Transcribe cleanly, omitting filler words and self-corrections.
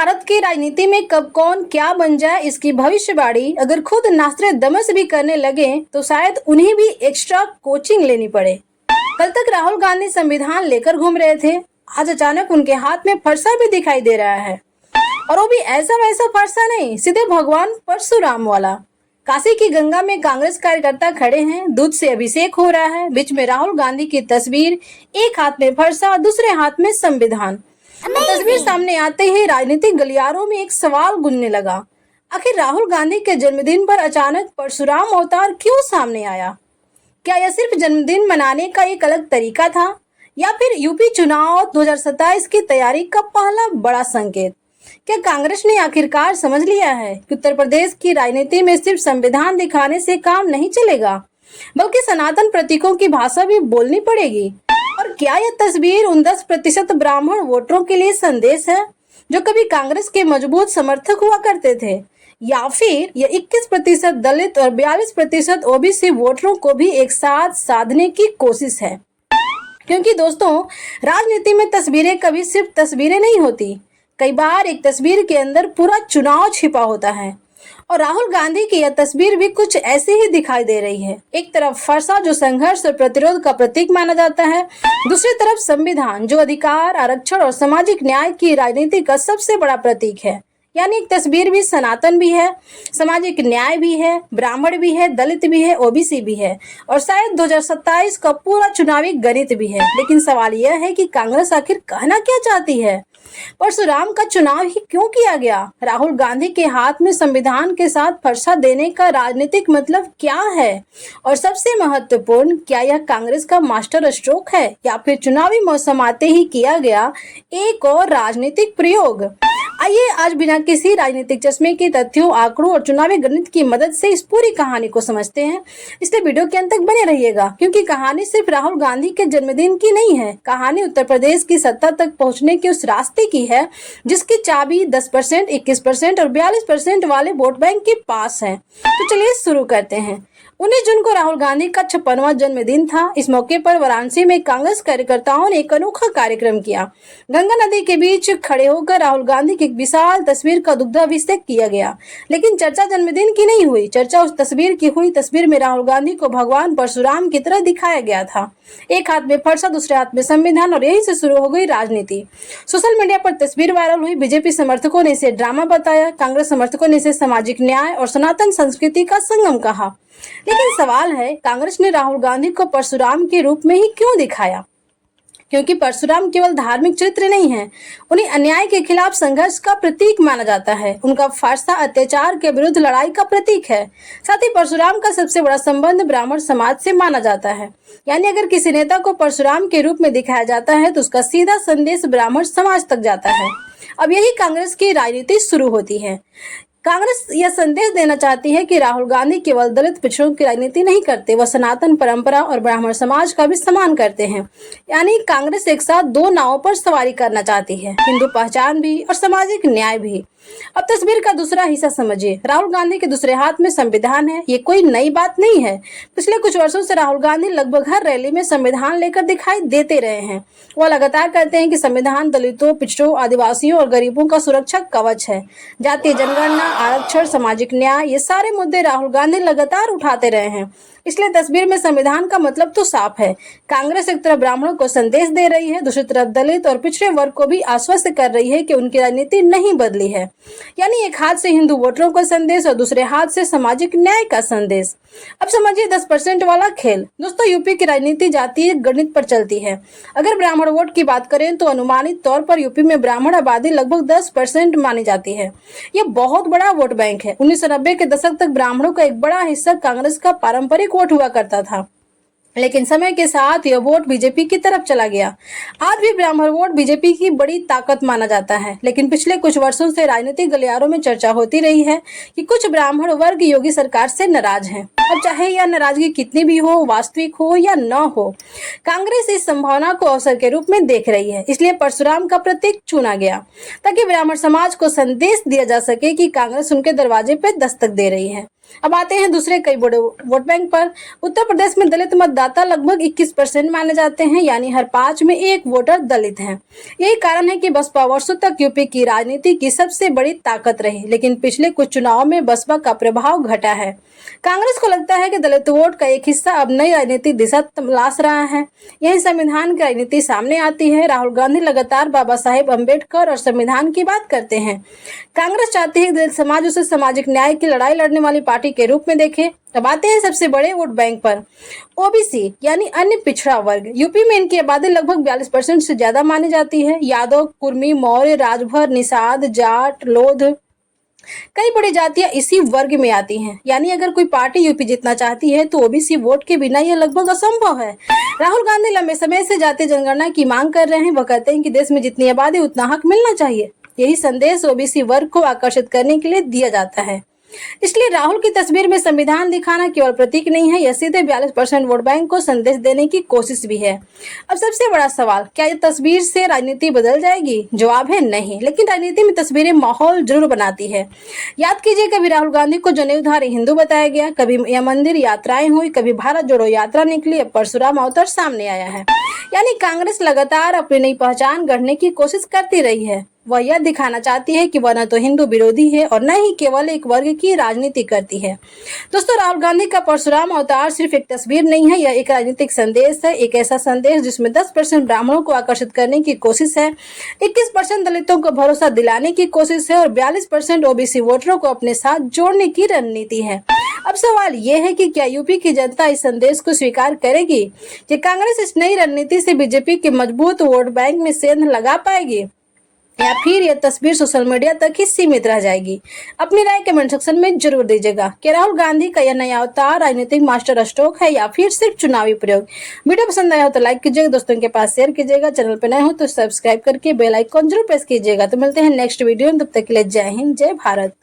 भारत की राजनीति में कब कौन क्या बन जाए इसकी भविष्यवाणी अगर खुद नास्ट्रेडमस भी करने लगे तो शायद उन्हें भी एक्स्ट्रा कोचिंग लेनी पड़े। कल तक राहुल गांधी संविधान लेकर घूम रहे थे, आज अचानक उनके हाथ में फरसा भी दिखाई दे रहा है। और वो भी ऐसा वैसा फरसा नहीं, सीधे भगवान परशुराम वाला। काशी की गंगा में कांग्रेस कार्यकर्ता खड़े हैं, दूध से अभिषेक हो रहा है, बीच में राहुल गांधी की तस्वीर, एक हाथ में फरसा दूसरे हाथ में संविधान। तस्वीर सामने आते ही राजनीतिक गलियारों में एक सवाल गूंजने लगा, आखिर राहुल गांधी के जन्मदिन पर अचानक परशुराम अवतार क्यों सामने आया? क्या यह सिर्फ जन्मदिन मनाने का एक अलग तरीका था या फिर यूपी चुनाव 2027 की तैयारी का पहला बड़ा संकेत? क्या कांग्रेस ने आखिरकार समझ लिया है कि उत्तर प्रदेश की राजनीति में सिर्फ संविधान दिखाने से काम नहीं चलेगा, बल्कि सनातन प्रतीकों की भाषा भी बोलनी पड़ेगी? और क्या यह तस्वीर उन 10% ब्राह्मण वोटरों के लिए संदेश है जो कभी कांग्रेस के मजबूत समर्थक हुआ करते थे, या फिर यह 21% दलित और 42% ओबीसी वोटरों को भी एक साथ साधने की कोशिश है? क्योंकि दोस्तों, राजनीति में तस्वीरें कभी सिर्फ तस्वीरें नहीं होती, कई बार एक तस्वीर के अंदर पूरा चुनाव छिपा होता है। और राहुल गांधी की यह तस्वीर भी कुछ ऐसी ही दिखाई दे रही है। एक तरफ फरसा जो संघर्ष और प्रतिरोध का प्रतीक माना जाता है, दूसरी तरफ संविधान जो अधिकार, आरक्षण और सामाजिक न्याय की राजनीति का सबसे बड़ा प्रतीक है। यानी एक तस्वीर भी सनातन भी है, सामाजिक न्याय भी है, ब्राह्मण भी है, दलित भी है, ओबीसी भी है और शायद 2027 का पूरा चुनावी गणित भी है। लेकिन सवाल यह है कि कांग्रेस आखिर कहना क्या चाहती है? परशुराम का चुनाव ही क्यों किया गया? राहुल गांधी के हाथ में संविधान के साथ फरसा देने का राजनीतिक मतलब क्या है? और सबसे महत्वपूर्ण, क्या यह कांग्रेस का मास्टर स्ट्रोक है या फिर चुनावी मौसम आते ही किया गया एक और राजनीतिक प्रयोग? आइए आज बिना किसी राजनीतिक चश्मे के तथ्यों, आंकड़ों और चुनावी गणित की मदद से इस पूरी कहानी को समझते हैं। इसलिए वीडियो के अंत तक बने रहिएगा, क्योंकि कहानी सिर्फ राहुल गांधी के जन्मदिन की नहीं है। कहानी उत्तर प्रदेश की सत्ता तक पहुंचने के उस रास्ते की है जिसकी चाबी 10%, 21% और 42% वाले वोट बैंक के पास है। तो चलिए शुरू करते हैं। 19 जून को राहुल गांधी का 56वां जन्मदिन था। इस मौके पर वाराणसी में कांग्रेस कार्यकर्ताओं ने एक अनोखा कार्यक्रम किया। गंगा नदी के बीच खड़े होकर राहुल गांधी की एक विशाल तस्वीर का दुग्धाभिषेक किया गया। लेकिन चर्चा जन्मदिन की नहीं हुई, चर्चा उस तस्वीर की हुई। तस्वीर में राहुल गांधी को भगवान परशुराम की तरह दिखाया गया था, एक हाथ में फरसा दूसरे हाथ में संविधान, और यहीं से शुरू हो गई राजनीति। सोशल मीडिया पर तस्वीर वायरल हुई। बीजेपी समर्थकों ने इसे ड्रामा बताया, कांग्रेस समर्थकों ने इसे सामाजिक न्याय और सनातन संस्कृति का संगम कहा। लेकिन सवाल है, कांग्रेस ने राहुल गांधी को परशुराम के रूप में ही क्यों दिखाया? क्योंकि परशुराम केवल धार्मिक चरित्र नहीं है, उन्हें अन्याय के खिलाफ संघर्ष का प्रतीक माना जाता है। उनका फरसा अत्याचार के विरुद्ध लड़ाई का प्रतीक है। साथ ही परशुराम का सबसे बड़ा संबंध ब्राह्मण समाज से माना जाता है। यानी अगर किसी नेता को परशुराम के रूप में दिखाया जाता है तो उसका सीधा संदेश ब्राह्मण समाज तक जाता है। अब यही कांग्रेस की राजनीति शुरू होती है। कांग्रेस यह संदेश देना चाहती है कि राहुल गांधी केवल दलित पिछड़ों की राजनीति नहीं करते, वह सनातन परंपरा और ब्राह्मण समाज का भी सम्मान करते हैं। यानी कांग्रेस एक साथ दो नावों पर सवारी करना चाहती है, हिंदू पहचान भी और सामाजिक न्याय भी। अब तस्वीर का दूसरा हिस्सा समझिए। राहुल गांधी के दूसरे हाथ में संविधान है। ये कोई नई बात नहीं है। पिछले कुछ वर्षों से राहुल गांधी लगभग हर रैली में संविधान लेकर दिखाई देते रहे हैं। वह लगातार कहते हैं कि संविधान दलितों, पिछड़ों, आदिवासियों और गरीबों का सुरक्षा कवच है। जातीय जनगणना, आरक्षण, सामाजिक न्याय, ये सारे मुद्दे राहुल गांधी लगातार उठाते रहे हैं। इसलिए तस्वीर में संविधान का मतलब तो साफ है। कांग्रेस एक तरफ ब्राह्मणों को संदेश दे रही है, दूसरी तरफ दलित और पिछड़े वर्ग को भी आश्वस्त कर रही है कि उनकी राजनीति नहीं बदली है। यानी एक हाथ से हिंदू वोटरों का संदेश और दूसरे हाथ से सामाजिक न्याय का संदेश। अब समझिए 10% वाला खेल। दोस्तों, यूपी की राजनीति जातीय गणित पर चलती है। अगर ब्राह्मण वोट की बात करें तो अनुमानित तौर पर यूपी में ब्राह्मण आबादी लगभग 10% मानी जाती है। यह बहुत बड़ा वोट बैंक है। 1990 के दशक तक ब्राह्मणों का एक बड़ा हिस्सा कांग्रेस का पारंपरिक वोट हुआ करता था, लेकिन समय के साथ यह वोट बीजेपी की तरफ चला गया। आज भी ब्राह्मण वोट बीजेपी की बड़ी ताकत माना जाता है। लेकिन पिछले कुछ वर्षों से राजनीतिक गलियारों में चर्चा होती रही है कि कुछ ब्राह्मण वर्ग योगी सरकार से नाराज हैं। अब चाहे यह नाराजगी कितनी भी हो, वास्तविक हो या न हो, कांग्रेस इस संभावना को अवसर के रूप में देख रही है। इसलिए परशुराम का प्रतीक चुना गया ताकि ब्राह्मण समाज को संदेश दिया जा सके कि कांग्रेस उनके दरवाजे पर दस्तक दे रही है। अब आते हैं दूसरे कई बड़े वोट बैंक पर। उत्तर प्रदेश में दलित मतदाता लगभग 21% माने जाते हैं, यानी हर 5 में 1 वोटर दलित हैं। यही कारण है कि बसपा वर्षों तक यूपी की राजनीति की सबसे बड़ी ताकत रही, लेकिन पिछले कुछ चुनावों में बसपा का प्रभाव घटा है। कांग्रेस को लगता है कि दलित वोट का एक हिस्सा अब नई राजनीतिक दिशा तलाश रहा है। यही संविधान की राजनीति सामने आती है। राहुल गांधी लगातार बाबा साहेब अम्बेडकर और संविधान की बात करते हैं। कांग्रेस चाहती है कि दलित समाज उसे सामाजिक न्याय की लड़ाई लड़ने वाली पार्टी के रूप में देखे। अब आते हैं सबसे बड़े वोट बैंक पर, ओबीसी यानी अन्य पिछड़ा वर्ग। यूपी में इनकी आबादी लगभग 42% से ज्यादा मानी जाती है। यादव, कुर्मी, मौर्य, राजभर, निषाद, जाट, लोध, कई बड़ी जातियां इसी वर्ग में आती हैं। यानी अगर कोई पार्टी यूपी जीतना चाहती है तो ओबीसी वोट के बिना यह लगभग असंभव है। राहुल गांधी लंबे समय से जातीय जनगणना की मांग कर रहे हैं। वह कहते हैं कि देश में जितनी आबादी उतना हक मिलना चाहिए। यही संदेश ओबीसी वर्ग को आकर्षित करने के लिए दिया जाता है। इसलिए राहुल की तस्वीर में संविधान दिखाना केवल प्रतीक नहीं है, यह सीधे 42% वोट बैंक को संदेश देने की कोशिश भी है। अब सबसे बड़ा सवाल, क्या यह तस्वीर से राजनीति बदल जाएगी? जवाब है नहीं, लेकिन राजनीति में तस्वीरें माहौल जरूर बनाती है। याद कीजिए, कभी राहुल गांधी को जनेऊधारी हिंदू बताया गया, कभी यह मंदिर यात्राएं हुई, कभी भारत जोड़ो यात्रा निकली, अब परशुराम अवतार सामने आया है। यानी कांग्रेस लगातार अपनी नई पहचान गढ़ने की कोशिश करती रही है। वह यह दिखाना चाहती है कि वह न तो हिंदू विरोधी है और न ही केवल एक वर्ग की राजनीति करती है। दोस्तों, राहुल गांधी का परशुराम अवतार सिर्फ एक तस्वीर नहीं है, यह एक राजनीतिक संदेश है। एक ऐसा संदेश जिसमें 10% ब्राह्मणों को आकर्षित करने की कोशिश है, 21% दलितों को भरोसा दिलाने की कोशिश है और 42% ओबीसी वोटरों को अपने साथ जोड़ने की रणनीति है। अब सवाल यह है कि क्या यूपी की जनता इस संदेश को स्वीकार करेगी कि कांग्रेस इस नई रणनीति से बीजेपी के मजबूत वोट बैंक में सेंध लगा पाएगी, या फिर यह तस्वीर सोशल मीडिया तक ही सीमित रह जाएगी? अपनी राय कमेंट सेक्शन में जरूर दीजिएगा। क्या राहुल गांधी का यह नया अवतार राजनीतिक मास्टर स्ट्रोक है या फिर सिर्फ चुनावी प्रयोग? वीडियो पसंद आया हो तो लाइक कीजिएगा, दोस्तों के पास शेयर कीजिएगा। चैनल पर नए हो तो सब्सक्राइब करके बेल आइकन जरूर प्रेस कीजिएगा। तो मिलते हैं नेक्स्ट वीडियो में, तब तक के लिए जय हिंद, जय भारत।